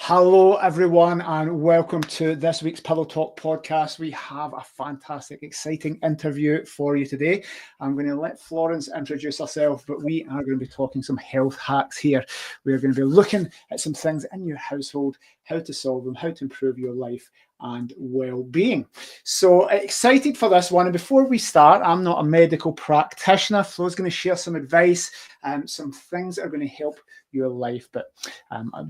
Hello, everyone, and welcome to this week's Pillow Talk podcast. We have a fantastic, exciting interview for you today. I'm going to let Florence introduce herself, but we are going to be talking some health hacks here. We are going to be looking at some things in your household, how to solve them, how to improve your life and well-being. So excited for this one. And before we start, I'm not a medical practitioner. Flo's going to share some advice and some things that are going to help your life, but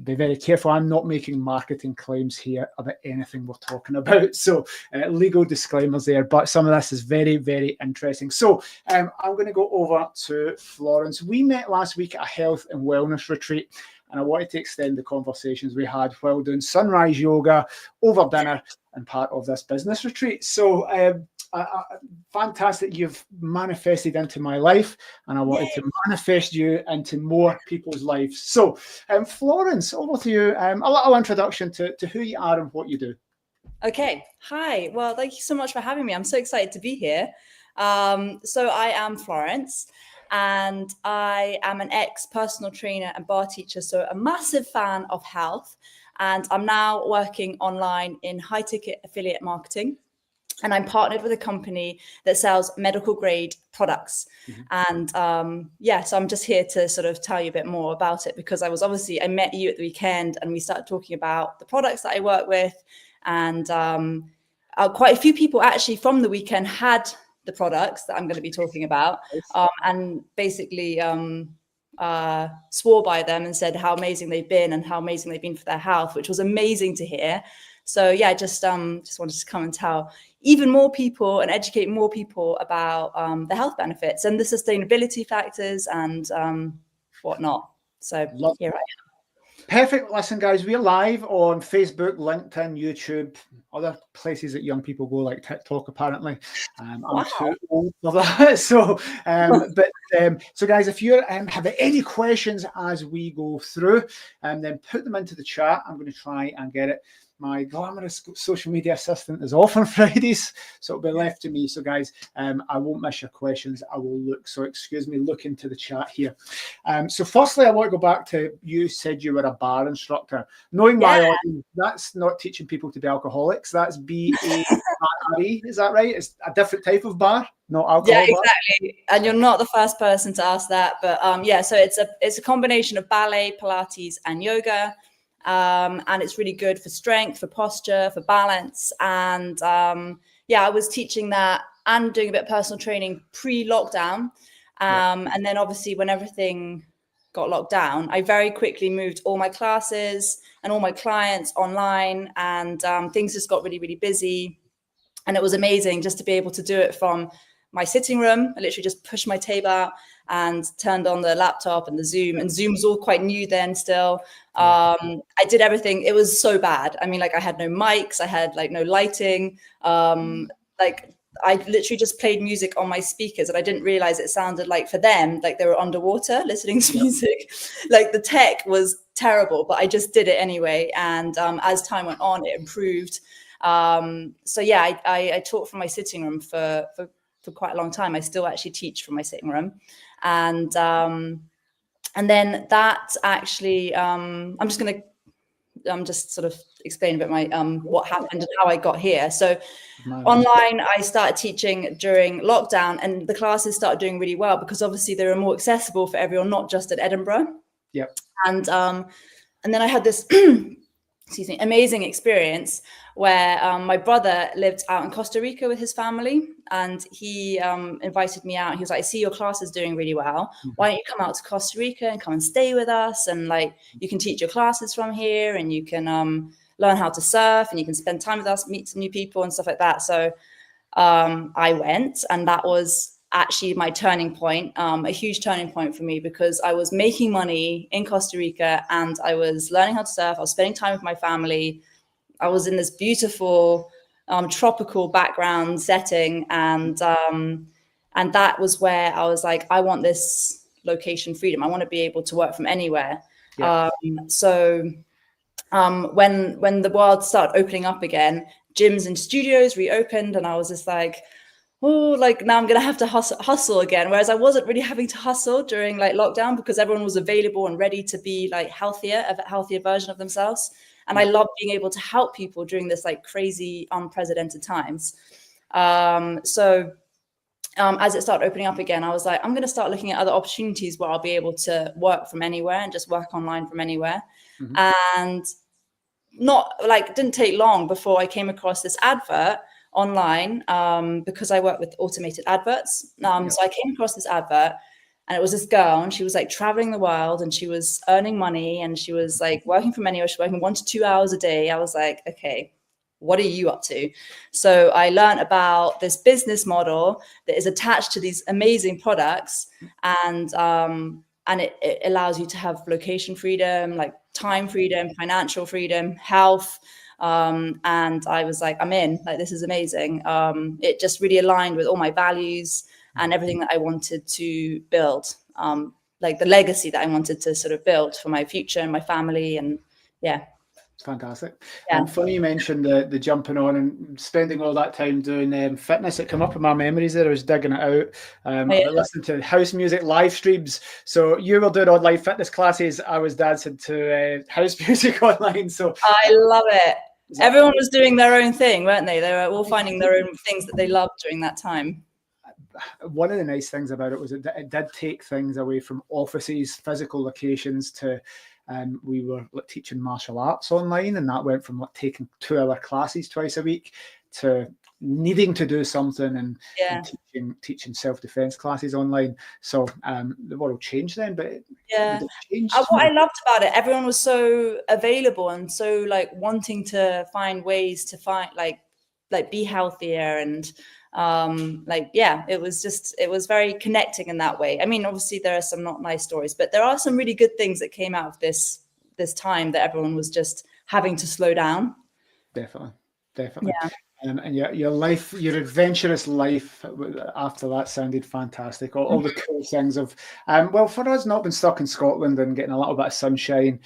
be very careful. I'm not making marketing claims here about anything we're talking about. So legal disclaimers there, but some of this is very, very interesting. So I'm going to go over to Florence. We met last week at a health and wellness retreat, and I wanted to extend the conversations we had while doing sunrise yoga over dinner and part of this business retreat. So fantastic. You've manifested into my life, and I wanted to manifest you into more people's lives. So Florence, over to you. A little introduction to who you are and what you do. Okay. Hi. Well, thank you so much for having me. I'm so excited to be here. So I am Florence, and I am an ex-personal trainer and bar teacher, so a massive fan of health. And I'm now working online in high-ticket affiliate marketing. And I'm partnered with a company that sells medical grade products. And so I'm just here to sort of tell you a bit more about it, because I met you at the weekend and we started talking about the products that I work with. And quite a few people actually from the weekend had the products that I'm going to be talking about, and basically swore by them and said how amazing they've been and how amazing they've been for their health, which was amazing to hear. So yeah, just wanted to come and tell even more people and educate more people about the health benefits and the sustainability factors and whatnot. So here I am. Perfect. Listen, guys, we're live on Facebook, LinkedIn, YouTube, other places that young people go, like TikTok, apparently. I'm too old for that. So guys, if you have any questions as we go through, then put them into the chat. I'm going to try and get it. My glamorous social media assistant is off on Fridays, so it'll be left to me. So guys, I won't miss your questions. I will look. So excuse me, look into the chat here. So firstly, I want to go back to, you said you were a bar instructor. Knowing my audience, that's not teaching people to be alcoholics. That's B-A-R-E. Is that right? It's a different type of bar, not alcohol. Yeah, exactly. And you're not the first person to ask that. But so it's a combination of ballet, Pilates, and yoga. And it's really good for strength, for posture, for balance. And I was teaching that and doing a bit of personal training pre-lockdown. And then obviously when everything got locked down, I very quickly moved all my classes and all my clients online, and things just got really, really busy. And it was amazing just to be able to do it from my sitting room. I literally just pushed my table out and turned on the laptop and the Zoom, and Zoom was all quite new then still. I did everything. It was so bad. I mean, like, I had no mics, I had like no lighting. I literally just played music on my speakers, and I didn't realize it sounded like, for them, like they were underwater listening to music. Like, the tech was terrible, but I just did it anyway. And as time went on, it improved. I taught from my sitting room for quite a long time. I still actually teach from my sitting room. And then that actually, I'm just sort of explain a bit my what happened and how I got here. So online, I started teaching during lockdown, and the classes started doing really well because obviously they were more accessible for everyone, not just at Edinburgh. Yep. And then I had this amazing experience where my brother lived out in Costa Rica with his family, and he invited me out. He was like, I see your class is doing really well. Why don't you come out to Costa Rica and come and stay with us? And like, you can teach your classes from here, and you can learn how to surf, and you can spend time with us, meet some new people and stuff like that. So I went, and that was actually my turning point, a huge turning point for me, because I was making money in Costa Rica and I was learning how to surf. I was spending time with my family. I was in this beautiful tropical background setting, and that was where I was like, I want this location freedom. I want to be able to work from anywhere. Yeah. When the world started opening up again, gyms and studios reopened, and I was just like, oh, like now I'm gonna have to hustle again. Whereas I wasn't really having to hustle during like lockdown because everyone was available and ready to be like healthier, a healthier version of themselves. And I love being able to help people during this like crazy, unprecedented times. As it started opening up again, I was like, I'm going to start looking at other opportunities where I'll be able to work from anywhere and just work online from anywhere. And not like, didn't take long before I came across this advert online because I work with automated adverts. So I came across this advert and it was this girl and she was like traveling the world and she was earning money and she was like working from anywhere. She was working 1 to 2 hours a day. I was like, okay, what are you up to? So I learned about this business model that is attached to these amazing products, and it allows you to have location freedom, like time freedom, financial freedom, health. And I was like, I'm in, like, this is amazing. It just really aligned with all my values and everything that I wanted to build, like the legacy that I wanted to sort of build for my future and my family. And yeah. Fantastic. Yeah. Funny you mentioned the jumping on and spending all that time doing fitness. It came up in my memories there. I was digging it out. I listened to house music live streams. So you were doing online fitness classes. I was dancing to house music online. So I love it. Everyone was doing their own thing, weren't they? They were all finding their own things that they loved during that time. One of the nice things about it was it did take things away from offices, physical locations to we were like teaching martial arts online, and that went from like taking 2-hour classes twice a week to needing to do something and teaching self-defense classes online. So the world changed then, but it changed. What I loved about it, everyone was so available and so like wanting to find ways to find like be healthier and it was very connecting in that way. I mean, obviously there are some not nice stories, but there are some really good things that came out of this time that everyone was just having to slow down. Definitely. Yeah. And your life, your adventurous life after that sounded fantastic. All the cool things of, well, for us not being stuck in Scotland and getting a little bit of sunshine.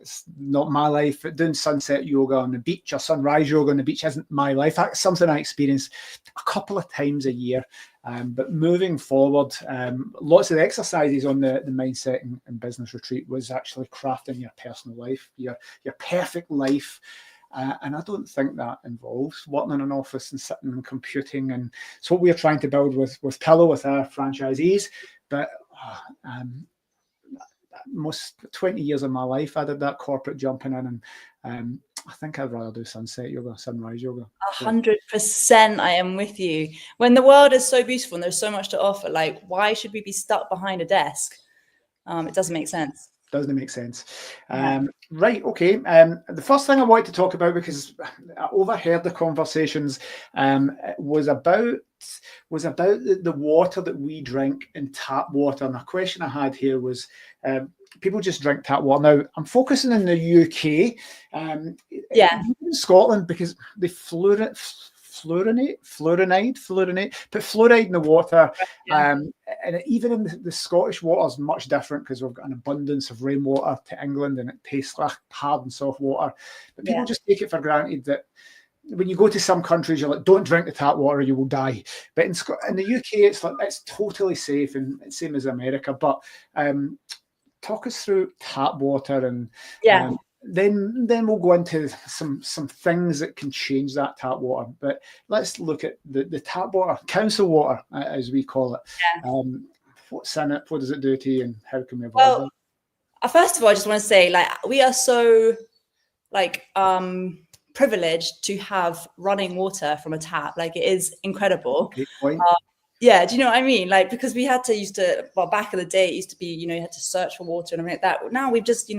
It's not my life. Doing sunset yoga on the beach or sunrise yoga on the beach isn't my life. That's something I experience a couple of times a year. But moving forward, lots of the exercises on the mindset and business retreat was actually crafting your personal life, your perfect life. And I don't think that involves working in an office and sitting and computing. And it's what we're trying to build with Pillow, with our franchisees. But most 20 years of my life, I did that corporate jumping in, and I think I'd rather do sunset yoga, sunrise yoga. 100%, I am with you. When the world is so beautiful and there's so much to offer, like, why should we be stuck behind a desk? It doesn't make sense. Doesn't make sense. Right, okay. The first thing I wanted to talk about, because I overheard the conversations, was about the water that we drink in tap water. And a question I had here was, people just drink tap water. Now, I'm focusing in the UK, in Scotland, because they fluorinate, put fluoride in the water. And even in the Scottish water is much different because we've got an abundance of rainwater to England and it tastes like hard and soft water. But people just take it for granted that when you go to some countries, you're like, don't drink the tap water, you will die. But in the UK, it's like, it's totally safe, and it's same as America. But talk us through tap water, and then we'll go into some things that can change that tap water. But let's look at the tap water, council water, as we call it. What's in it? What does it do to you, and how can we avoid that? First of all, I just want to say, like, we are so privileged to have running water from a tap. Like, it is incredible. Great point. Do you know what I mean? Like, because we had to back in the day, it used to be, you had to search for water and everything like that. Now we've just,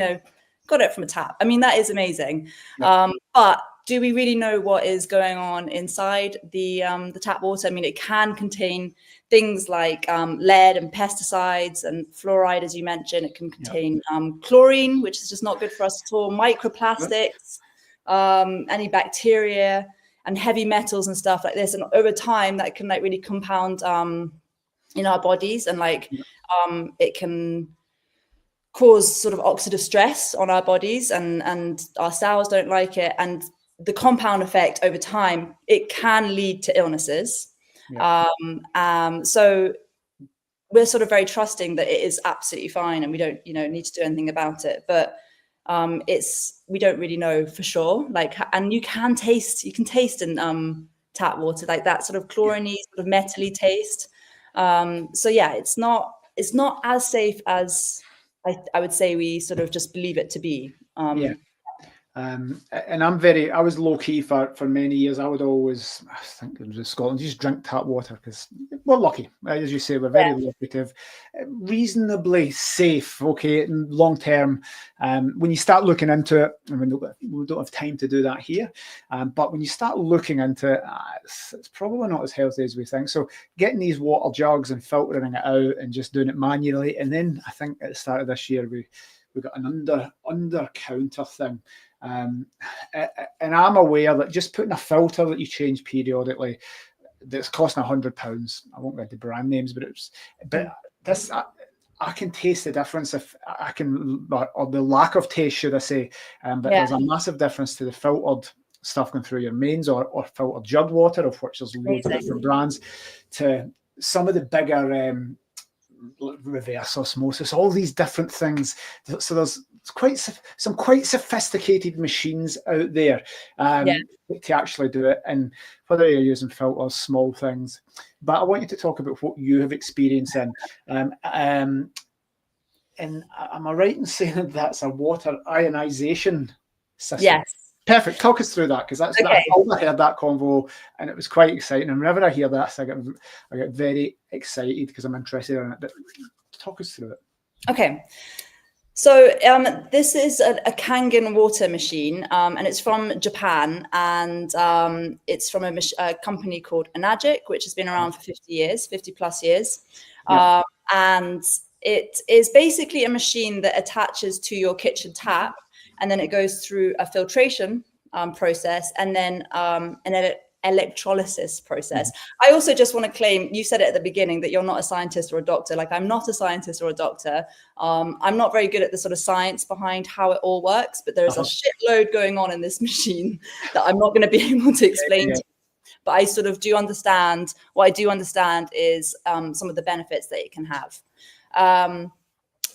got it from a tap. I mean, that is amazing. But do we really know what is going on inside the tap water? I mean, it can contain things like lead and pesticides and fluoride, as you mentioned. It can contain chlorine, which is just not good for us at all, microplastics, any bacteria, and heavy metals and stuff like this. And over time, that can really compound in our bodies, and it can cause sort of oxidative stress on our bodies, and our cells don't like it. And the compound effect over time, it can lead to illnesses. Yeah. So we're sort of very trusting that it is absolutely fine and we don't, need to do anything about it. But we don't really know for sure. Like, and you can taste in tap water, like that sort of chlorine-y, sort of metally taste. So yeah, it's not as safe as I would say we sort of just believe it to be. Yeah. And I was low key for many years. I would always, I think it was in Scotland, just drink tap water because we're lucky. As you say, we're very lucrative, reasonably safe, okay, long term. When you start looking into it, I mean, we don't have time to do that here, but when you start looking into it, it's probably not as healthy as we think. So getting these water jugs and filtering it out and just doing it manually. And then I think at the start of this year, we got an under counter thing. And I'm aware that just putting a filter that you change periodically, that's costing £100. I won't get the brand names, but this I can taste the difference if I can, or the lack of taste, should I say? But there's a massive difference to the filtered stuff going through your mains or filtered jug water, of which there's loads of different brands, to some of the bigger reverse osmosis, all these different things. So there's some quite sophisticated machines out there to actually do it, and whether you're using filters, small things. But I want you to talk about what you have experienced in. And am I right in saying that that's a water ionization system? Yes. Perfect. Talk us through that, because I heard that convo and it was quite exciting. And whenever I hear that, I get very excited because I'm interested in it. But talk us through it. Okay. So this is a Kangen water machine, and it's from Japan, and it's from a company called Enagic, which has been around for 50 plus years. Yeah. And it is basically a machine that attaches to your kitchen tap, and then it goes through a filtration process and then an electrolysis process. I also just want to claim, you said it at the beginning, that you're not a scientist or a doctor. Like, I'm not a scientist or a doctor. I'm not very good at the sort of science behind how it all works, but there's a shitload going on in this machine that I'm not going to be able to explain to you. But I sort of do understand. What I do understand is some of the benefits that it can have.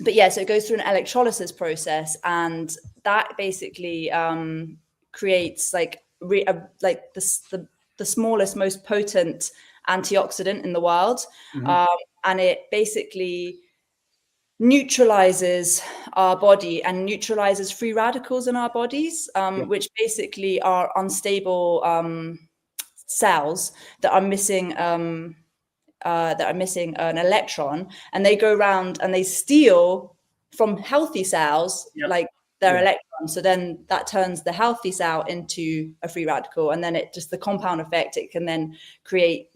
But yeah, so it goes through an electrolysis process, and that basically creates the smallest, most potent antioxidant in the world. And it basically neutralizes our body and neutralizes free radicals in our bodies, which basically are unstable cells that are missing an electron, and they go around and they steal from healthy cells like their electron. So then that turns the healthy cell into a free radical, and then it just, the compound effect, it can then create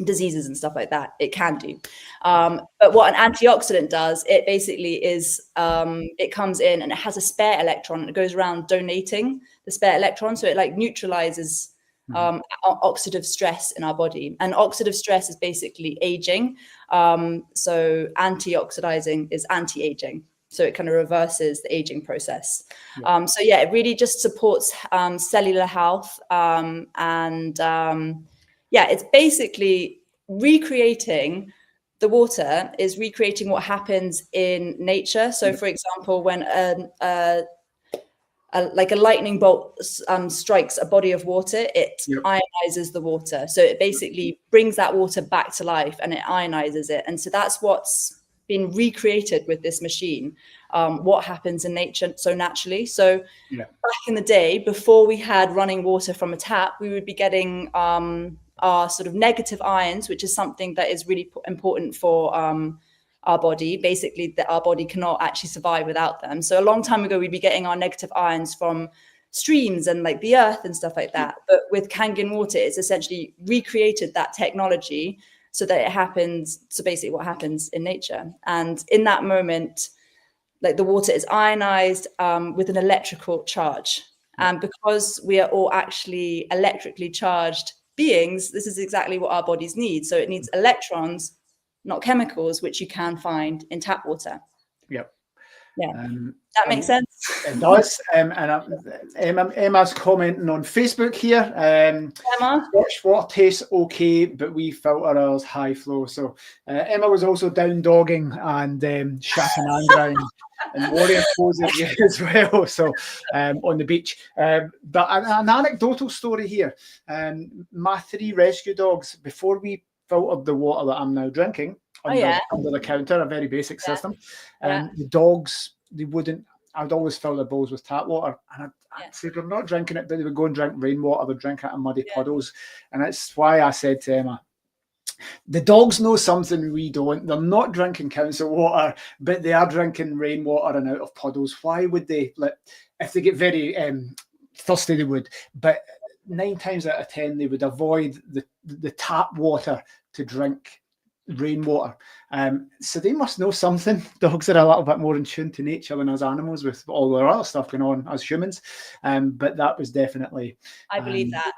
diseases and stuff like that. It can do. But what an antioxidant does, it basically is, it comes in and it has a spare electron, and it goes around donating the spare electron. So it neutralizes oxidative stress in our body, and oxidative stress is basically aging. So antioxidizing is anti-aging, so it kind of reverses the aging process. So yeah, it really just supports cellular health, it's basically recreating the water, is recreating what happens in nature. So for example, when like a lightning bolt strikes a body of water, it ionizes the water. So it basically brings that water back to life and it ionizes it. And so that's what's been recreated with this machine, what happens in nature so naturally. So back in the day, before we had running water from a tap, we would be getting our sort of negative ions, which is something that is really important for our body, basically, that our body cannot actually survive without them. So a long time ago, we'd be getting our negative ions from streams and like the earth and stuff like that. But with Kangen water, it's essentially recreated that technology so that it happens. So basically what happens in nature. And in that moment, like the water is ionized with an electrical charge. And because we are all actually electrically charged beings, this is exactly what our bodies need. So it needs electrons, not chemicals, which you can find in tap water. Yeah, that makes sense. It does. Emma's commenting on Facebook here. Emma? Scotch water tastes okay, but we filter ours high flow. So Emma was also down dogging and shacking and warrior poses as well. So on the beach. But an anecdotal story here. My 3 rescue dogs, before we filtered the water that I'm now drinking, under the counter, a very basic system. The dogs, they wouldn't. I'd always fill their bowls with tap water, and I'd say they're not drinking it, but they would go and drink rainwater. They'd drink it in muddy puddles, and that's why I said to Emma, the dogs know something we don't. They're not drinking council water, but they are drinking rainwater and out of puddles. Why would they? If they get very thirsty, they would. But 9 times out of 10, they would avoid the tap water to drink rainwater. So they must know something. Dogs are a little bit more in tune to nature than us animals, with all the other stuff going on as humans. But that was definitely. I believe that.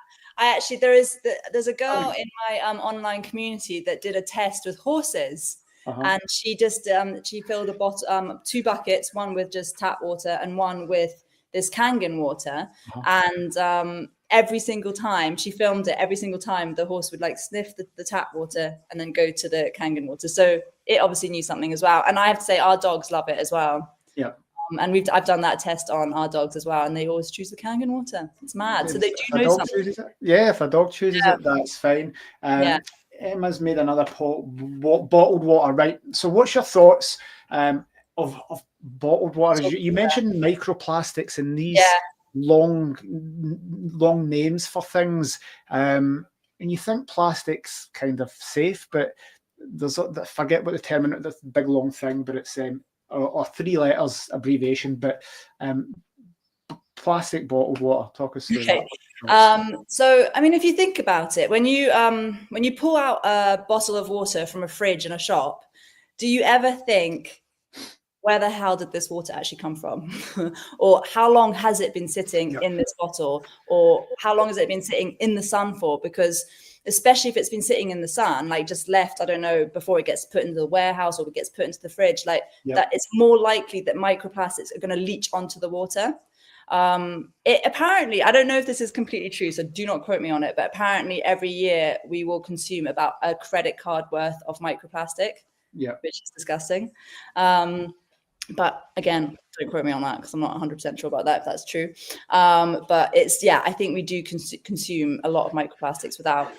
There's a girl in my online community that did a test with horses. And she just she filled 2 buckets, one with just tap water and one with this Kangen water. And every single time she filmed it, every single time the horse would sniff the tap water and then go to the Kangen water. So it obviously knew something as well. And I have to say, our dogs love it as well. Yeah. And I've done that test on our dogs as well, and they always choose the Kangen water. It's mad. So they do know something. Yeah, if a dog chooses it, that's fine. Emma's made another bottled water, right? So what's your thoughts of bottled water? You mentioned microplastics in these long names for things, and you think plastic's kind of safe, but forget what the term is, this big long thing, but it's or 3 letters abbreviation, but plastic bottled water. Talk us through that. So I mean, if you think about it, when you pull out a bottle of water from a fridge in a shop, do you ever think, where the hell did this water actually come from? Or how long has it been sitting in this bottle? Or how long has it been sitting in the sun for? Because especially if it's been sitting in the sun, just left, I don't know, before it gets put into the warehouse or it gets put into the fridge, that it's more likely that microplastics are going to leach onto the water. It apparently, I don't know if this is completely true, so do not quote me on it, but apparently every year we will consume about a credit card worth of microplastic, which is disgusting. But again, don't quote me on that because I'm not 100% sure about that, if that's true. But I think we do consume a lot of microplastics without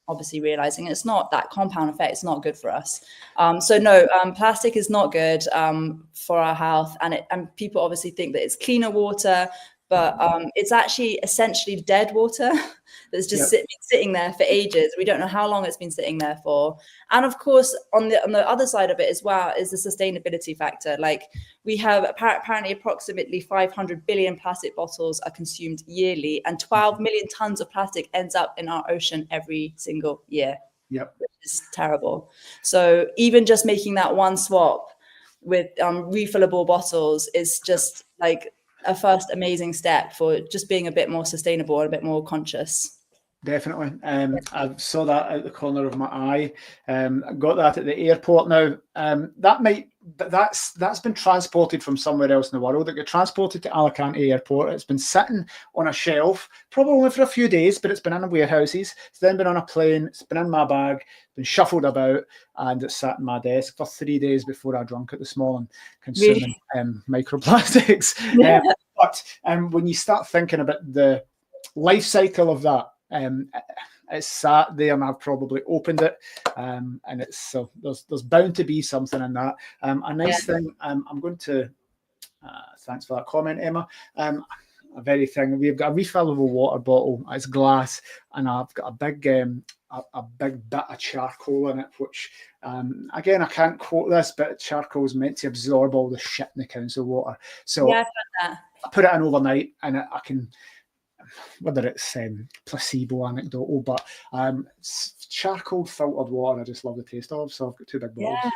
obviously realizing it's not that compound effect. It's not good for us. Plastic is not good for our health. And people obviously think that it's cleaner water, but it's actually essentially dead water that's just sitting there for ages. We don't know how long it's been sitting there for. And of course, on the other side of it as well is the sustainability factor. We have apparently approximately 500 billion plastic bottles are consumed yearly, and 12 million tons of plastic ends up in our ocean every single year. Which is terrible. So even just making that one swap with refillable bottles is just a first amazing step for just being a bit more sustainable and a bit more conscious. Definitely. I saw that out the corner of my eye. I got that at the airport now. That's been transported from somewhere else in the world. It got transported to Alicante Airport. It's been sitting on a shelf, probably only for a few days, but it's been in warehouses. It's then been on a plane. It's been in my bag, been shuffled about, and it sat on my desk for 3 days before I drank it this morning, consuming microplastics. But when you start thinking about the life cycle of that, it's sat there and I've probably opened it, and it's so there's bound to be something in that. A nice thing. I'm going to thanks for that comment, Emma. A very thing. We've got a refillable water bottle. It's glass, and I've got a big bit of charcoal in it, which again I can't quote this, but charcoal is meant to absorb all the shit in the council water. So I've done that. I put it in overnight, and I can. Whether it's placebo, anecdotal, but charcoal filtered water I just love the taste of, so I've got 2 big bottles.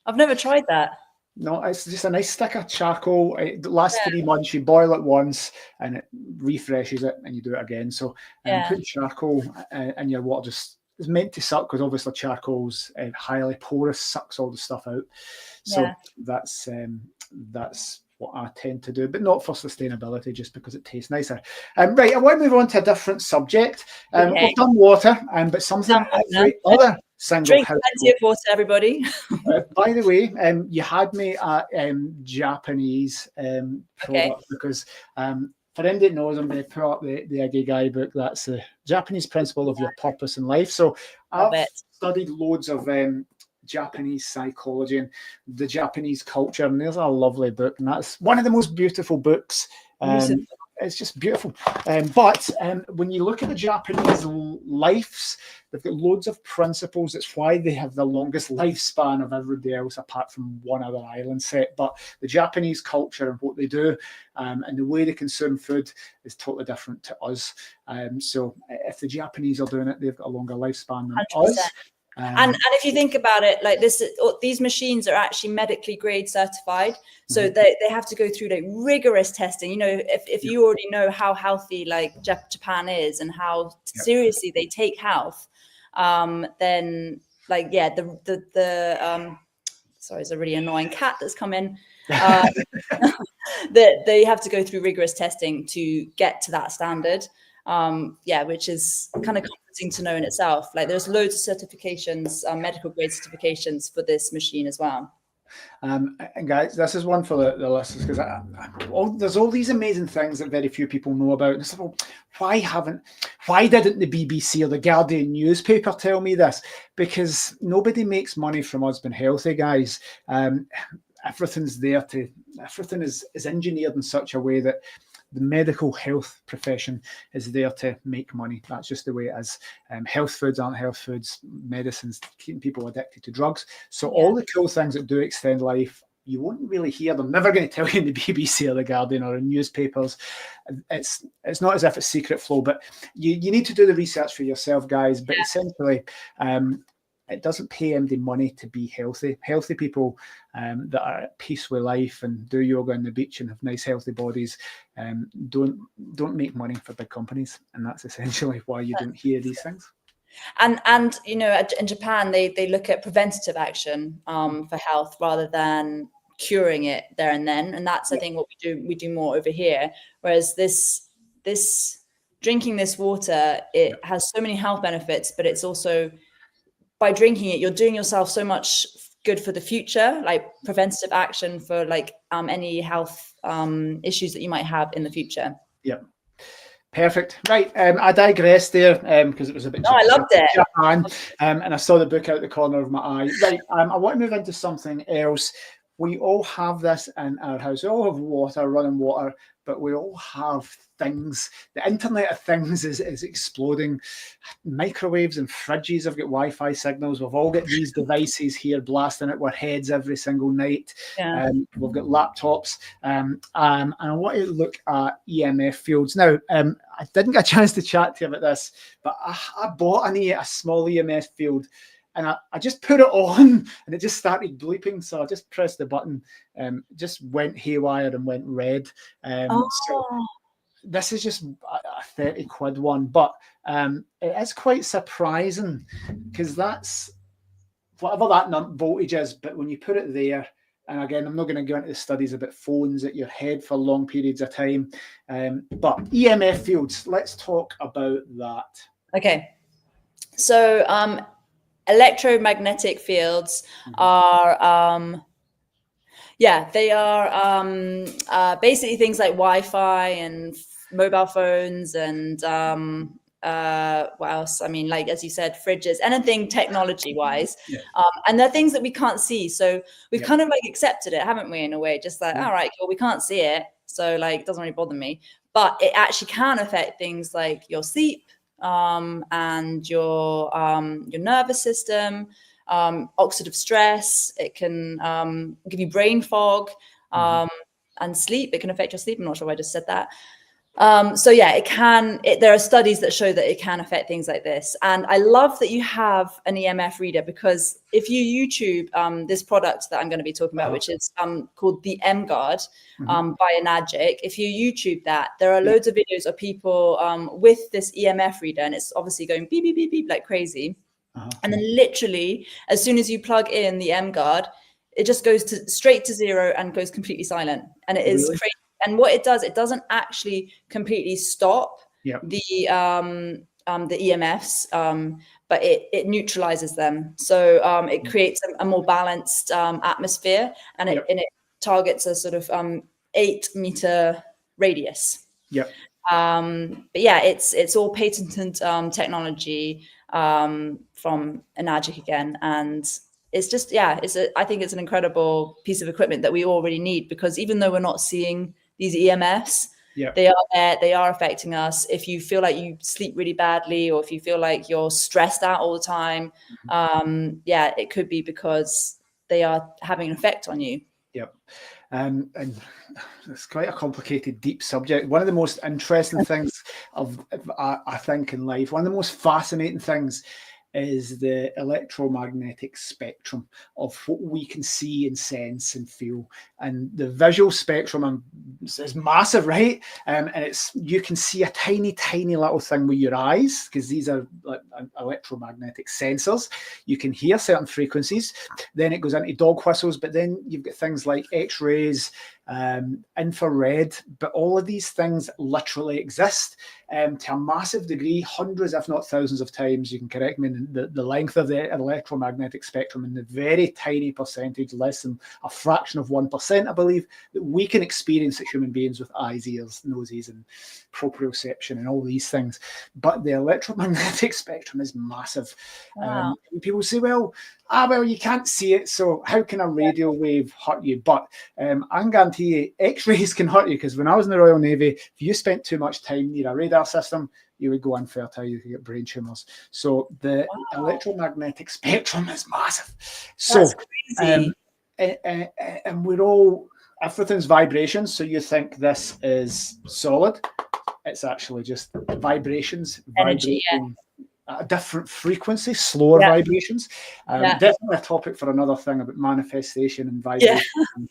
I've never tried that. No, it's just a nice stick of charcoal. It lasts 3 months. You boil it once and it refreshes it, and you do it again. So put charcoal in your water, just it's meant to suck, because obviously charcoal's highly porous, sucks all the stuff out. So that's what I tend to do, but not for sustainability, just because it tastes nicer. Right, I want to move on to a different subject. We've done water, but something every other single drink plenty of water, everybody. By the way, you had me at Japanese product, because for anybody that knows, I'm going to put up the Ikigai book. That's the Japanese principle of your purpose in life. So I've studied loads of Japanese psychology and the Japanese culture, and there's a lovely book, and that's one of the most beautiful books. It's just beautiful. But when you look at the Japanese lives, they've got loads of principles. That's why they have the longest lifespan of everybody else, apart from one other island set. But the Japanese culture and what they do and the way they consume food is totally different to us. So if the Japanese are doing it, they've got a longer lifespan than 100%. Us. And if you think about it, like these machines are actually medically grade certified, so they have to go through like rigorous testing. You know, if you already know how healthy like Japan is and how seriously they take health, then like the sorry, it's a really annoying cat that's come in. That they have to go through rigorous testing to get to that standard. Which is kind of comforting to know in itself. Like there's loads of certifications, medical grade certifications for this machine as well. And guys, this is one for the listeners, because there's all these amazing things that very few people know about. And so, why didn't the BBC or the Guardian newspaper tell me this? Because nobody makes money from us being healthy, guys. Everything is engineered in such a way that the medical health profession is there to make money. That's just the way it is. Health foods aren't health foods. Medicines keeping people addicted to drugs. So all the cool things that do extend life, you won't really hear them. Never going to tell you in the BBC or the Guardian or in newspapers. It's not as if it's secret flow, but you need to do the research for yourself, guys. But essentially, it doesn't pay anybody money to be healthy. Healthy people that are at peace with life and do yoga on the beach and have nice, healthy bodies don't make money for big companies, and that's essentially why you don't hear these things. And you know, in Japan, they look at preventative action for health rather than curing it there and then, and that's I think what we do more over here. Whereas this drinking this water, it has so many health benefits, but it's also, by drinking it, you're doing yourself so much good for the future, like preventative action for like any health issues that you might have in the future. Yeah. Perfect. Right. I digressed there because it was a bit. No, I loved it. Japan, and I saw the book out the corner of my eye. Right. I want to move into something else. We all have this in our house. We all have water, running water, but we all have things. The Internet of Things is exploding. Microwaves and fridges have got Wi-Fi signals. We've all got these devices here blasting at our heads every single night. We've got laptops. And I want to look at EMF fields. Now, I didn't get a chance to chat to you about this, but I bought a small EMF field. And I just put it on and it just started bleeping. So I just pressed the button, just went haywire and went red. So this is just a 30 quid one, but it is quite surprising because that's whatever that voltage is. But when you put it there, and again, I'm not going to go into the studies about phones at your head for long periods of time, but EMF fields, let's talk about that. Okay. So, electromagnetic fields are, they are basically things like Wi-Fi and mobile phones and what else? I mean, like, as you said, fridges, anything technology-wise. And they're things that we can't see. So we've kind of like accepted it, haven't we, in a way? Just like, all right, cool, we can't see it. So like, it doesn't really bother me. But it actually can affect things like your sleep, and your nervous system, oxidative stress. It can give you brain fog, and sleep. It can affect your sleep. I'm not sure why I just said that. So yeah, it can. There are studies that show that it can affect things like this. And I love that you have an EMF reader, because if you YouTube this product that I'm going to be talking about, which is called the EmGuarde by Enagic, if you YouTube that, there are loads of videos of people with this EMF reader, and it's obviously going beep, beep, beep, beep like crazy. And then literally, as soon as you plug in the EmGuarde, it just goes straight to 0 and goes completely silent. And it is crazy. And what it does, it doesn't actually completely stop the EMFs, but it neutralizes them. So it creates a more balanced atmosphere, and it targets a sort of 8-meter radius. But yeah, it's all patented technology from Enagic again, and it's just I think it's an incredible piece of equipment that we all really need, because even though we're not seeing these EMFs, they are there, they are affecting us. If you feel like you sleep really badly, or if you feel like you're stressed out all the time, it could be because they are having an effect on you. And it's quite a complicated, deep subject. One of the most interesting things I think in life, one of the most fascinating things is the electromagnetic spectrum of what we can see and sense and feel. And the visual spectrum is massive, right? And you can see a tiny, tiny little thing with your eyes, because these are like electromagnetic sensors. You can hear certain frequencies. Then it goes into dog whistles, but then you've got things like X-rays, infrared, but all of these things literally exist to a massive degree, hundreds if not thousands of times. You can correct me in the length of the electromagnetic spectrum, and the very tiny percentage, less than a fraction of 1%, I believe, that we can experience as human beings with eyes, ears, noses, and proprioception and all these things. But the electromagnetic spectrum is massive. People say, well, you can't see it, so how can a radio wave hurt you? But I can guarantee you, X-rays can hurt you, because when I was in the Royal Navy, if you spent too much time near a radar system, you would go infertile, you could get brain tumours. So the electromagnetic spectrum is massive. So, and we're all, everything's vibrations. So you think this is solid. It's actually just vibrations. Energy, at a different frequency, slower vibrations. Definitely a topic for another thing about manifestation and vibration and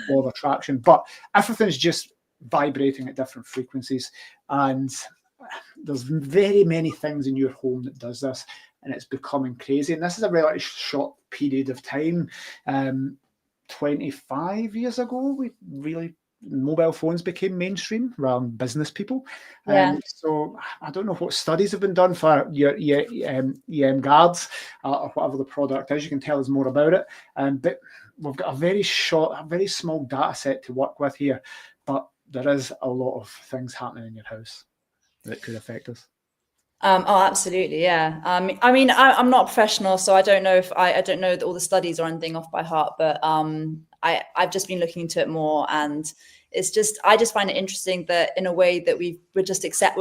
law of attraction. But everything's just vibrating at different frequencies, and there's very many things in your home that does this, and it's becoming crazy. And this is a really short period of time. 25 years ago, mobile phones became mainstream rather than business people. So I don't know what studies have been done for your EmGuardes or whatever the product is. You can tell us more about it. But we've got a very small data set to work with here. But there is a lot of things happening in your house that could affect us. Absolutely, yeah. I mean, I'm not a professional, so I don't know I don't know all the studies or anything off by heart, but I've just been looking into it more, and I just find it interesting that in a way that we're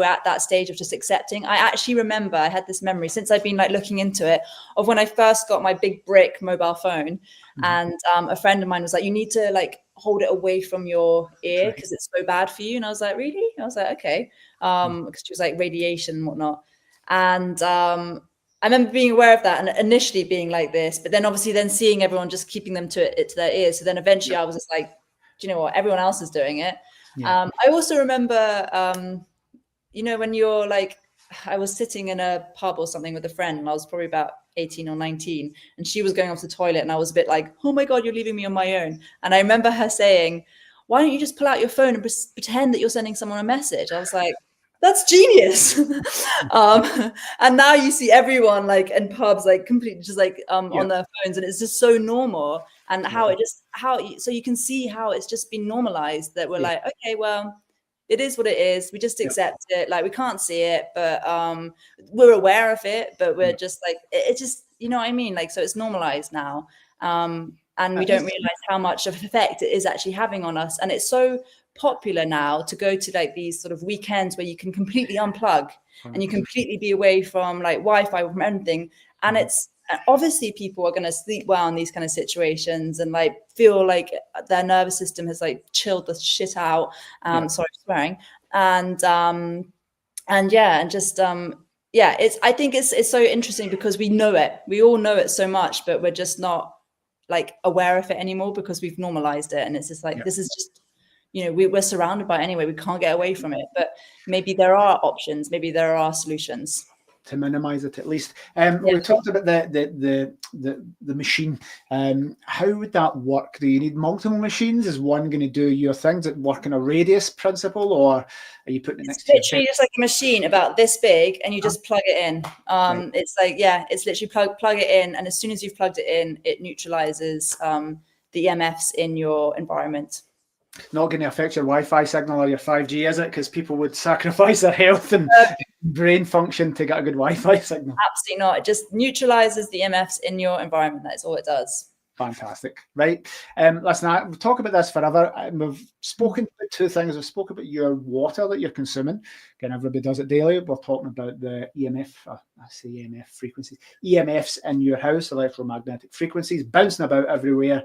at that stage of just accepting. I actually remember, I had this memory since I've been looking into it, of when I first got my big brick mobile phone, and a friend of mine was like, you need to hold it away from your ear because it's so bad for you. And I was like, really? I was like, okay. Because she was like radiation and whatnot. And I remember being aware of that and initially being like this, but then obviously then seeing everyone just keeping them to their ears. So then eventually I was just like, do you know what? Everyone else is doing it. I also remember, when you're I was sitting in a pub or something with a friend, and I was probably about 18 or 19, and she was going off the toilet, and I was a bit like, oh my God, you're leaving me on my own. And I remember her saying, why don't you just pull out your phone and pretend that you're sending someone a message? I was like, that's genius. And now you see everyone in pubs completely just on their phones, and it's just so normal. And so you can see how it's just been normalized that we're like, okay, well, it is what it is. We just accept it. We can't see it, but we're aware of it, but we're just it's just, you know what I mean? So it's normalized now. And we don't realize how much of an effect it is actually having on us. And it's so popular now to go to these sort of weekends where you can completely unplug and you completely be away from Wi-Fi, from anything. And it's obviously people are going to sleep well in these kind of situations and feel like their nervous system has chilled the shit out. Sorry for swearing. I think it's so interesting because we know it. We all know it so much, but we're just not aware of it anymore because we've normalized it. And it's just this is just, we're surrounded by it anyway. We can't get away from it, but maybe there are options. Maybe there are solutions. minimise it at least. We talked about the machine. How would that work? Do you need multiple machines? Is one going to do your thing? Does it work in a radius principle, or are you putting it next to your bed? It's literally just like a machine about this big, and you just plug it in. Right. It's like, it's literally plug it in, and as soon as you've plugged it in, it neutralizes the EMFs in your environment. Not going to affect your Wi-Fi signal or your 5G, is it? Because people would sacrifice their health and brain function to get a good Wi-Fi signal. Absolutely not. It just neutralizes the EMFs in your environment. That's all it does. Fantastic. Right. Listen, we'll talk about this forever. We've spoken about two things. We've spoken about your water that you're consuming. Again, everybody does it daily. We're talking about the EMF frequencies, EMFs in your house, electromagnetic frequencies, bouncing about everywhere.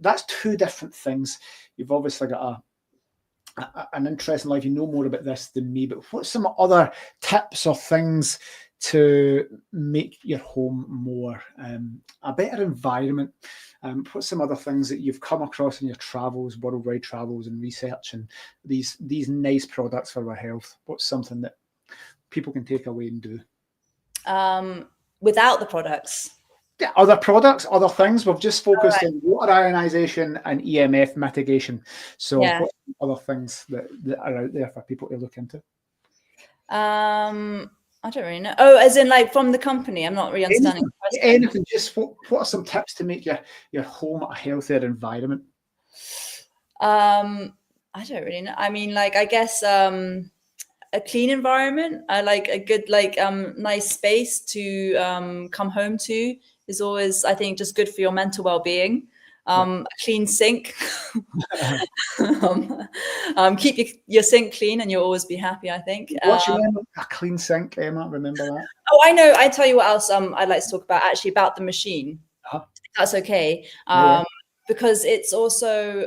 That's two different things. You've obviously got an interesting life. You know more about this than me, but what's some other tips or things to make your home more a better environment? What's some other things that you've come across in your travels, worldwide travels and research, and these nice products for our health? What's something that people can take away and do? Without the products? Yeah, other products, other things. We've just focused on water ionization and EMF mitigation. So what other things that are out there for people to look into? I don't really know. Oh, as in like from the company? I'm not really understanding. Anything. Just what are some tips to make your home a healthier environment? I don't really know. I mean, like, I guess a clean environment. I like a good, like, nice space to come home to is always, I think, just good for your mental well-being. A clean sink. Keep your sink clean and you'll always be happy, I think. What's your name? A clean sink, Emma, remember that? Oh, I know. I tell you what else I'd like to talk about, actually, about the machine. If that's okay. Because it's also,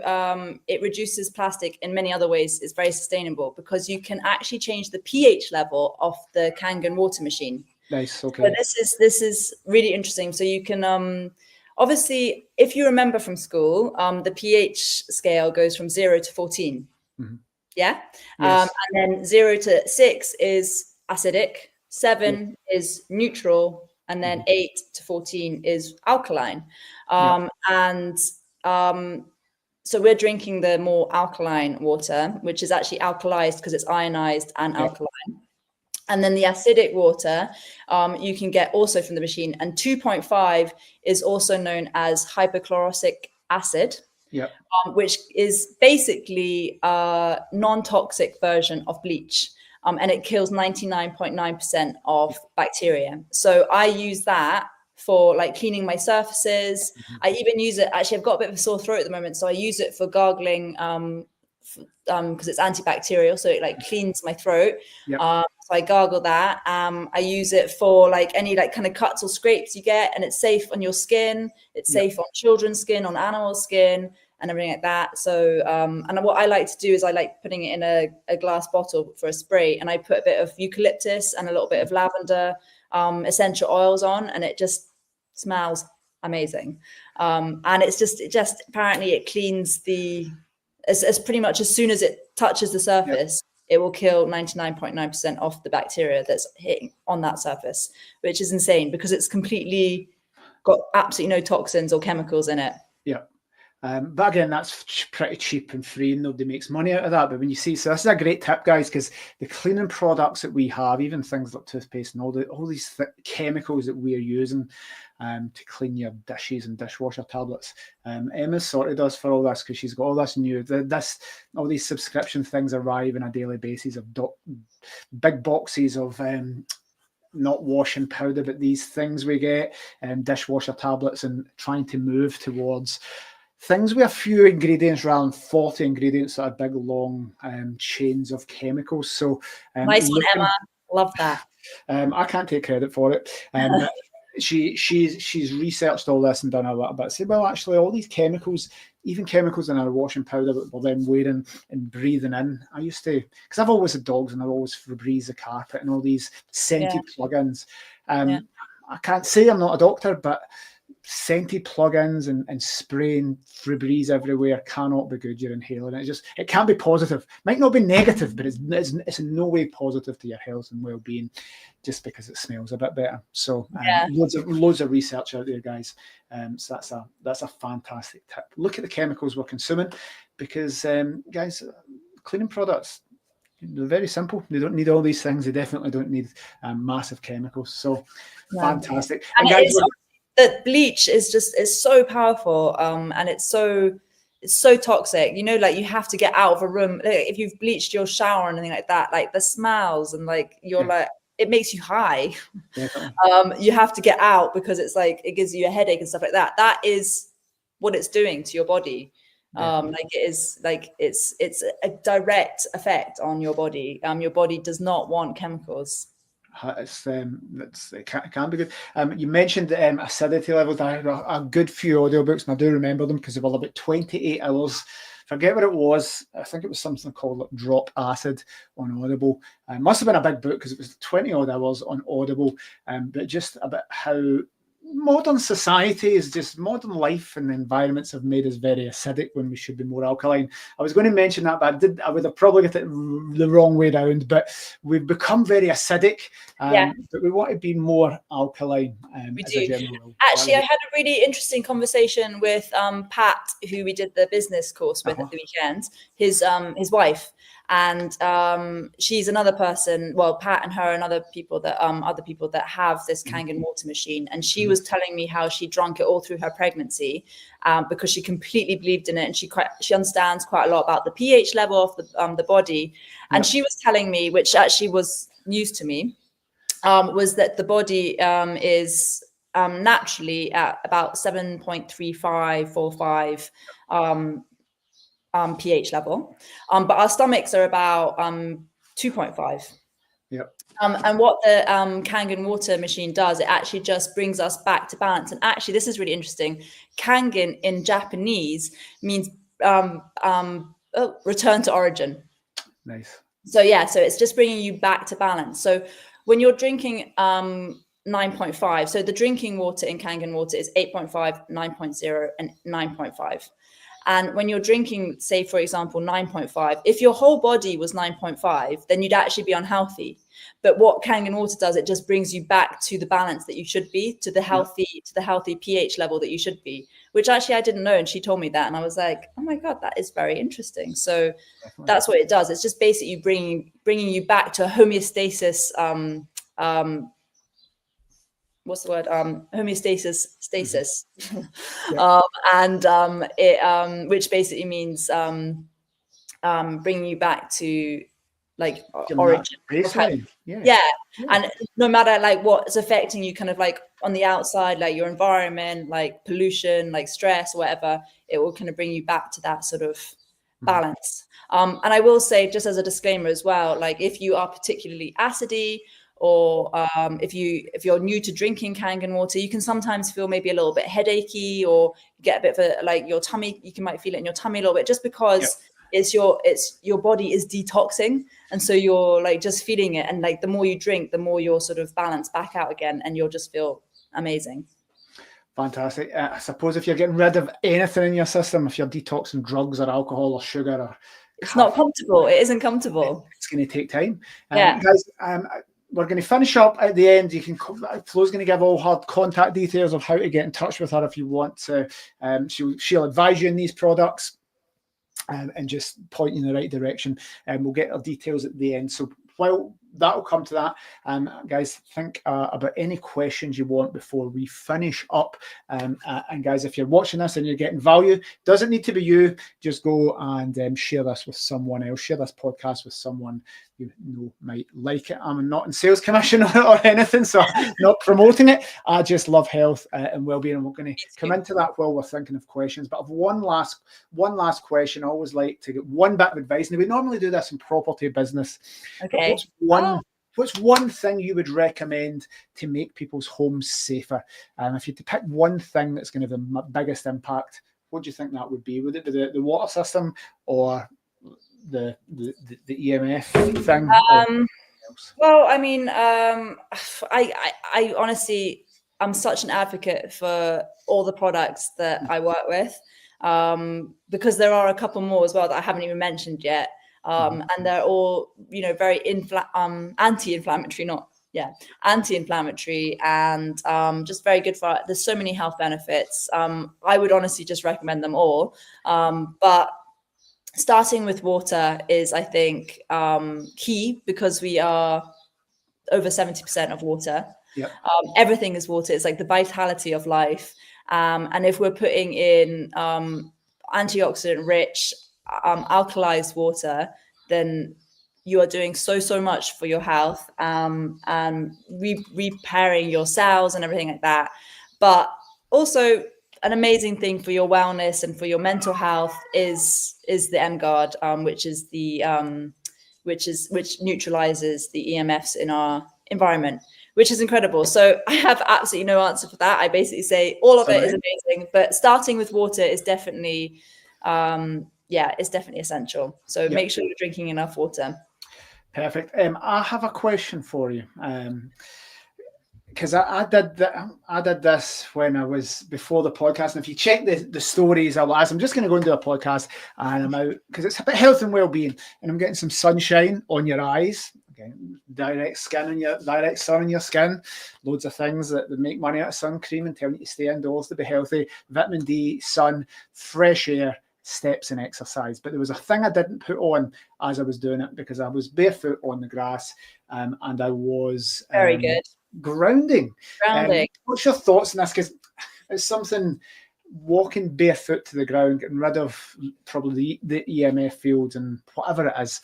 it reduces plastic in many other ways. It's very sustainable because you can actually change the pH level of the Kangen water machine. Nice, okay. So this is really interesting. So you can, obviously, if you remember from school, the pH scale goes from 0 to 14. Mm-hmm. Yeah? Yes. And then 0 to 6 is acidic, 7 is neutral, and then 8 to 14 is alkaline. So we're drinking the more alkaline water, which is actually alkalized because it's ionized and alkaline. And then the acidic water you can get also from the machine. And 2.5 is also known as hypochlorosic acid, which is basically a non-toxic version of bleach. And it kills 99.9% of bacteria. So I use that for like cleaning my surfaces. I even use it, actually, I've got a bit of a sore throat at the moment, so I use it for gargling because it's antibacterial, so it like cleans my throat. So I gargle that. I use it for like any like kind of cuts or scrapes you get, and it's safe on your skin. It's safe on children's skin, on animal skin, and everything like that. So and what I like to do is I like putting it in a glass bottle for a spray, and I put a bit of eucalyptus and a little bit of lavender essential oils on, and it just smells amazing. And it just apparently it cleans as pretty much as soon as it touches the surface, it will kill 99.9% of the bacteria that's hitting on that surface, which is insane because it's completely got absolutely no toxins or chemicals in it. But again, that's pretty cheap and free, and nobody makes money out of that. But when you see, so this is a great tip, guys, because the cleaning products that we have, even things like toothpaste and all these chemicals that we're using to clean your dishes and dishwasher tablets, Emma sorted us for all this because she's got all this new, all these subscription things arrive on a daily basis of big boxes of not washing powder, but these things we get, dishwasher tablets, and trying to move towards things with a few ingredients rather than 40 ingredients that are big, long chains of chemicals. So nice one, Emma. Love that. I can't take credit for it. She's researched all this and done a little bit. Say, well, actually, all these chemicals, even chemicals in our washing powder that we're then wearing and breathing in. I used to, because I've always had dogs and I've always Febreze the carpet and all these scented plugins. I can't say I'm not a doctor, but scented plugins and spraying Febreze everywhere cannot be good. You're inhaling it. It can be positive. Might not be negative, but it's in no way positive to your health and well-being just because it smells a bit better. So loads of research out there, guys. So that's a fantastic tip. Look at the chemicals we're consuming, because guys, cleaning products, they're very simple. They don't need all these things. They definitely don't need massive chemicals. So fantastic. And guys, that bleach is so powerful, and it's so toxic. You know, like you have to get out of a room. Like, if you've bleached your shower and anything like that, like the smells and like you're like, it makes you high. You have to get out because it's like it gives you a headache and stuff like that. That is what it's doing to your body. Like it is like it's a direct effect on your body. Your body does not want chemicals. It can be good. You mentioned acidity levels. I had a good few audiobooks, and I do remember them because they were about 28 hours. Forget what it was. I think it was something called like Drop Acid on Audible. It must have been a big book because it was 20 odd hours on Audible. But just about how modern society is just modern life and the environments have made us very acidic when we should be more alkaline. I was going to mention that, but I would have probably got it the wrong way round. But we've become very acidic, but we want to be more alkaline. We do. Actually, I had a really interesting conversation with Pat, who we did the business course with at the weekend. His wife. And she's another person, well, Pat and her and other people that have this Kangen water machine. And she was telling me how she drank it all through her pregnancy because she completely believed in it, and she understands quite a lot about the pH level of the body. And she was telling me, which actually was news to me, was that the body is naturally at about 7.3545 pH level, but our stomachs are about 2.5. And what the Kangen water machine does, it actually just brings us back to balance. And actually, this is really interesting. Kangen in Japanese means return to origin. Nice. So so it's just bringing you back to balance. So when you're drinking 9.5, so the drinking water in Kangen water is 8.5, 9.0, and 9.5. And when you're drinking, say, for example, 9.5, if your whole body was 9.5, then you'd actually be unhealthy. But what Kangen water does, it just brings you back to the balance that you should be, to the healthy pH level that you should be, which actually I didn't know. And she told me that. And I was like, oh my God, that is very interesting. So that's what it does. It's just basically bringing you back to a homeostasis, what's the word? Homeostasis, stasis. Which basically means bringing you back to like origin. And no matter like what's affecting you kind of like on the outside, like your environment, like pollution, like stress, whatever, it will kind of bring you back to that sort of balance. And I will say, just as a disclaimer as well, like if you are particularly acidy, or if you're new to drinking Kangen water, you can sometimes feel maybe a little bit headachy, or get a bit of a, like your tummy, might feel it in your tummy a little bit, just because it's your body is detoxing, and so you're like just feeling it, and like the more you drink, the more you're sort of balanced back out again, and you'll just feel amazing. Fantastic. I suppose if you're getting rid of anything in your system, if you're detoxing drugs or alcohol or sugar, or it's not comfortable. It isn't comfortable. It's going to take time. Guys, we're going to finish up at the end. Flo's going to give all her contact details of how to get in touch with her if you want to. She'll advise you in these products and just point you in the right direction. And we'll get her details at the end. So while that'll come to that, guys, think about any questions you want before we finish up. And guys, if you're watching this and you're getting value, doesn't need to be you. Just go and share this with someone else. Share this podcast with someone you know might like it. I'm not in sales commission or anything, so not promoting it. I just love health and well-being, and we're going to come into that while we're thinking of questions. But I've one last question. I always like to get one bit of advice, and we normally do this in property business. Okay. What's one thing you would recommend to make people's homes safer? If you had to pick one thing that's going to have the biggest impact, what do you think that would be? Would it be the water system, or the EMF thing? Well, I mean, I honestly, I'm such an advocate for all the products that I work with, because there are a couple more as well that I haven't even mentioned yet. And they're all, very anti-inflammatory, anti-inflammatory, and just very good for, there's so many health benefits. I would honestly just recommend them all. But starting with water is, I think, key, because we are over 70% of water. Yep. Everything is water. It's like the vitality of life. And if we're putting in antioxidant rich, alkalized water, then you are doing so much for your health, and repairing your cells and everything like that. But also an amazing thing for your wellness and for your mental health is the EmGuarde, which neutralizes the EMFs in our environment, which is incredible. So I have absolutely no answer for that. I basically say all of it is amazing, but starting with water is definitely, it's definitely essential. So make sure you're drinking enough water. Perfect. I have a question for you. Because I did this when I was before the podcast, and if you check the stories, I'm just going to go into a podcast, and I'm out because it's about health and well-being, and I'm getting some sunshine on your eyes, direct sun on your skin, loads of things that make money out of sun cream and telling you to stay indoors to be healthy, vitamin D, sun, fresh air, steps and exercise. But there was a thing I didn't put on as I was doing it, because I was barefoot on the grass, and I was very good. Grounding. What's your thoughts on this? Because it's something, walking barefoot to the ground, getting rid of probably the EMF fields and whatever it is.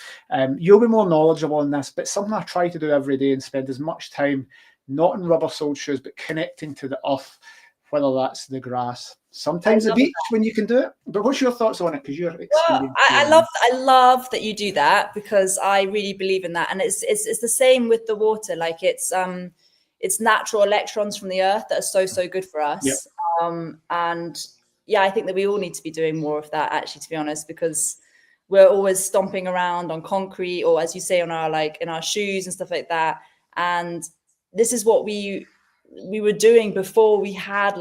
You'll be more knowledgeable on this, but something I try to do every day and spend as much time, not in rubber-soled shoes, but connecting to the earth, whether that's the grass, sometimes the beach when you can do it. But what's your thoughts on it? Because you're experienced. Well, I love that you do that, because I really believe in that, and it's the same with the water. Like it's natural electrons from the earth that are so good for us. Yep. And I think that we all need to be doing more of that, actually, to be honest, because we're always stomping around on concrete, or as you say, on our in our shoes and stuff like that. And this is what we were doing before we had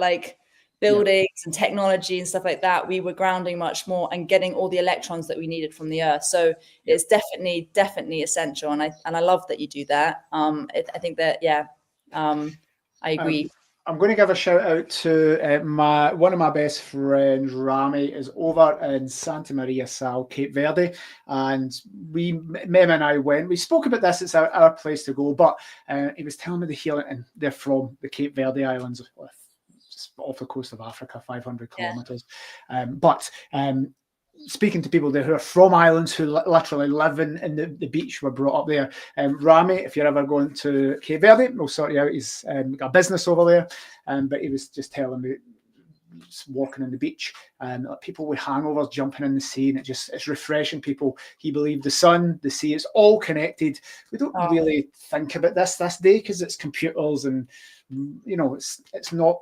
buildings and technology and stuff like that. We were grounding much more and getting all the electrons that we needed from the earth. So it's definitely essential. And I love that you do that. I think that, I agree. I'm going to give a shout out to one of my best friends, Rami, is over in Santa Maria Sal, Cape Verde, and Mem and I went. We spoke about this; it's our place to go. But he was telling me the healing, and they're from the Cape Verde Islands, just off the coast of Africa, 500 kilometers. Speaking to people there who are from islands, who literally live in the beach, were brought up there. Rami, if you're ever going to Cape Verde, we'll sort you out. He's got a business over there, but he was just telling me, walking on the beach, and people with hangovers jumping in the sea, and it's refreshing people. He believed the sun, the sea, it's all connected. We don't really think about this day, because it's computers, and it's not.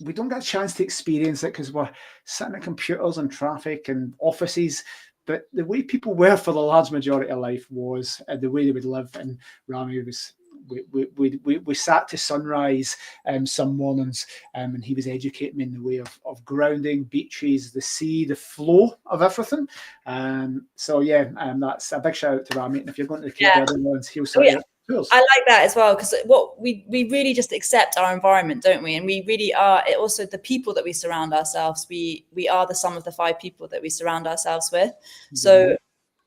We don't get a chance to experience it because we're sitting at computers and traffic and offices. But the way people were for the large majority of life was the way they would live. And Rami was, we sat to sunrise some mornings, and he was educating me in the way of grounding, beaches, the sea, the flow of everything. That's a big shout out to Rami. And if you're going to the Cape Verde Islands, he'll sort it out. I like that as well, because what we really just accept our environment, don't we? And we really are also the people that we surround ourselves. We are the sum of the 5 people that we surround ourselves with. Mm-hmm. So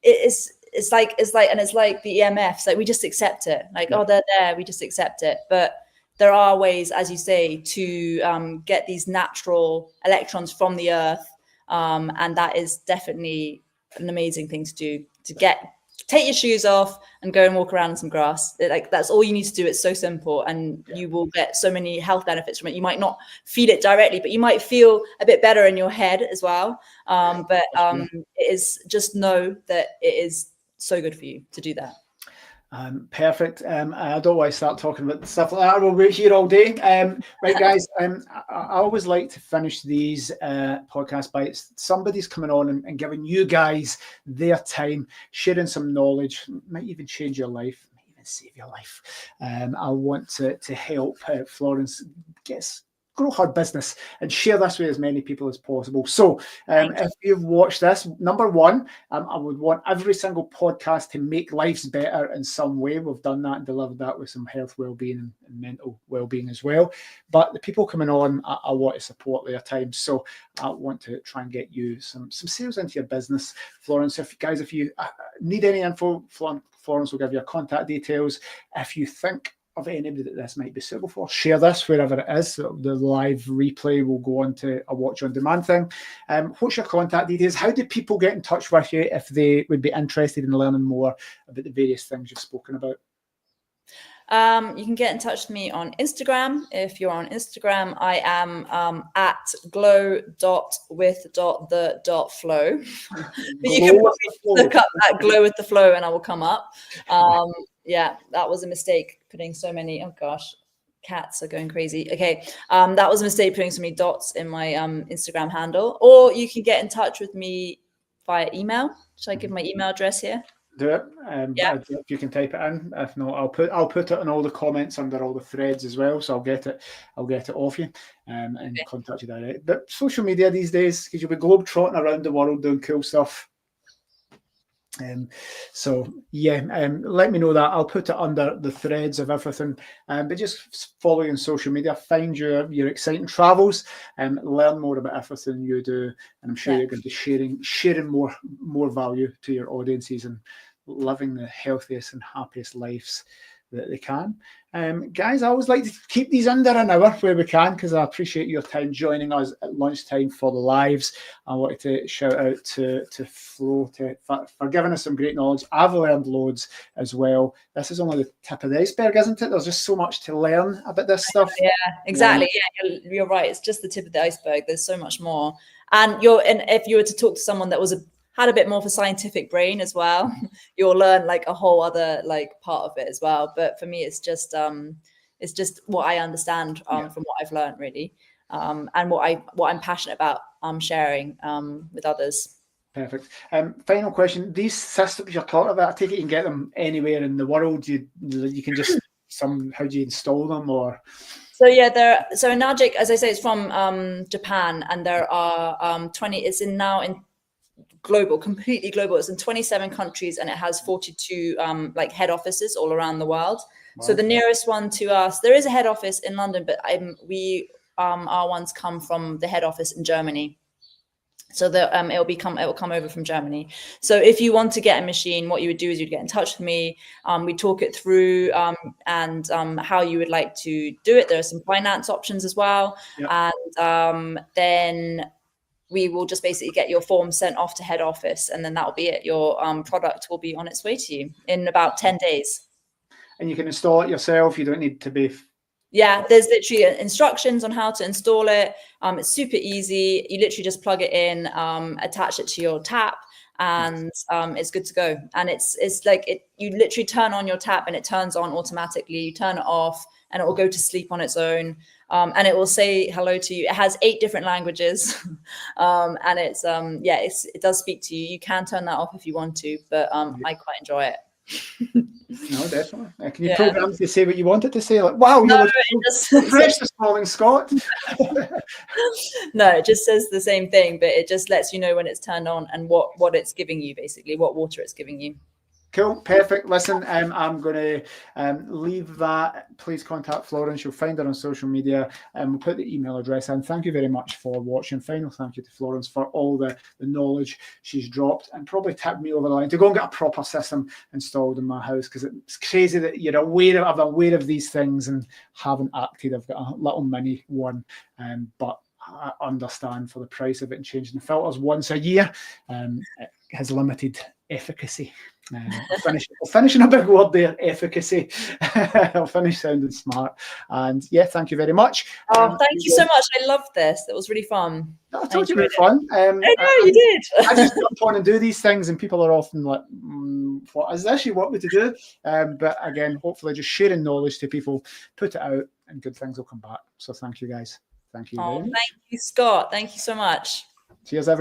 it's like the EMFs, like we just accept it. They're there, we just accept it. But there are ways, as you say, to get these natural electrons from the earth, and that is definitely an amazing thing to do. Take your shoes off and go and walk around in some grass. That's all you need to do. It's so simple, and you will get so many health benefits from it. You might not feel it directly, but you might feel a bit better in your head as well. It is, just know that it is so good for you to do that. Perfect. I don't want to start talking about stuff like that. We'll be here all day. Right, guys. I always like to finish these podcasts by somebody's coming on and giving you guys their time, sharing some knowledge, might even change your life, might even save your life. I want to help Florence grow her business and share this with as many people as possible. So if you've watched this, number one, I would want every single podcast to make lives better in some way. We've done that and delivered that with some health well-being and mental well-being as well. But the people coming on, I want to support their time. So I want to try and get you some sales into your business. Florence, if you need any info, Florence will give you her contact details. If you think of anybody that this might be suitable for, share this wherever it is. So the live replay will go on to a watch on demand thing. What's your contact details? How do people get in touch with you if they would be interested in learning more about the various things you've spoken about? You can get in touch with me on Instagram. If you're on Instagram, I am at glow.with.the.flow. But you can probably look up that glow with the flow and I will come up. Yeah, that was a mistake putting so many, oh gosh, cats are going crazy. Okay, that was a mistake putting so many dots in my Instagram handle. Or you can get in touch with me via email. Should I give my email address here? Do it. Yeah. If you can type it in. If not, I'll put it in all the comments under all the threads as well. So I'll get it off you and contact you direct. But social media these days, because you'll be globetrotting around the world doing cool stuff. Let me know that. I'll put it under the threads of everything. But just follow you on social media, find your exciting travels, and learn more about everything you do. And I'm sure you're going to be sharing more value to your audiences and living the healthiest and happiest lives that they can. Guys, I always like to keep these under an hour where we can, because I appreciate your time joining us at lunchtime for the lives. I wanted to shout out to Flo for giving us some great knowledge. I've learned loads as well. This is only the tip of the iceberg, isn't it? There's just so much to learn about this stuff. Yeah, exactly. Yeah, you're right. It's just the tip of the iceberg. There's so much more. And if you were to talk to someone that had a bit more of a scientific brain as well, you'll learn like a whole other like part of it as well. But for me, it's just what I understand from what I've learned really, and what I'm passionate about sharing with others. Perfect. Final question: these systems you're talking about, I take it you can get them anywhere in the world. You can just how do you install them or? So yeah, so Enagic, as I say, is from Japan, and there are 20. It's now in global, completely global. It's in 27 countries, and it has 42 like head offices all around the world. Wow. So the nearest one to us, there is a head office in London, but our ones come from the head office in Germany. So that it will come over from Germany. So if you want to get a machine, what you would do is you'd get in touch with me. We talk it through and how you would like to do it. There are some finance options as well. Yep. And then we will just basically get your form sent off to head office, and then that will be it. Your product will be on its way to you in about 10 days. And you can install it yourself. You don't need to be... Yeah, there's literally instructions on how to install it. It's super easy. You literally just plug it in, attach it to your tap, and it's good to go. And it's like you literally turn on your tap and it turns on automatically. You turn it off and it will go to sleep on its own. And it will say hello to you. It has 8 different languages, and it does speak to you. You can turn that off if you want to, but I quite enjoy it. No, definitely. Can you program to say what you want it to say? Like, wow, you look so fresh this morning, Scott. No, it just says the same thing, but it just lets you know when it's turned on and what it's giving you, basically, what water it's giving you. Cool, perfect. Listen, I'm going to leave that. Please contact Florence. You'll find her on social media, and we'll put the email address in. Thank you very much for watching. Final thank you to Florence for all the knowledge she's dropped, and probably tipped me over the line to go and get a proper system installed in my house, because it's crazy that I'm aware of these things and haven't acted. I've got a little mini one, but I understand for the price of it and changing the filters once a year, it has limited efficacy. I'll finish in a big word there, efficacy. I'll finish sounding smart. And yeah, thank you very much. Oh, thank you so much. I loved this. It was really fun. I told you it was fun. I know you did. I just jump on and do these things, and people are often like, what is this you want me to do? But again, hopefully just sharing knowledge to people, put it out, and good things will come back. So thank you guys. Thank you very much. Thank you, Scott. Thank you so much. Cheers, everyone.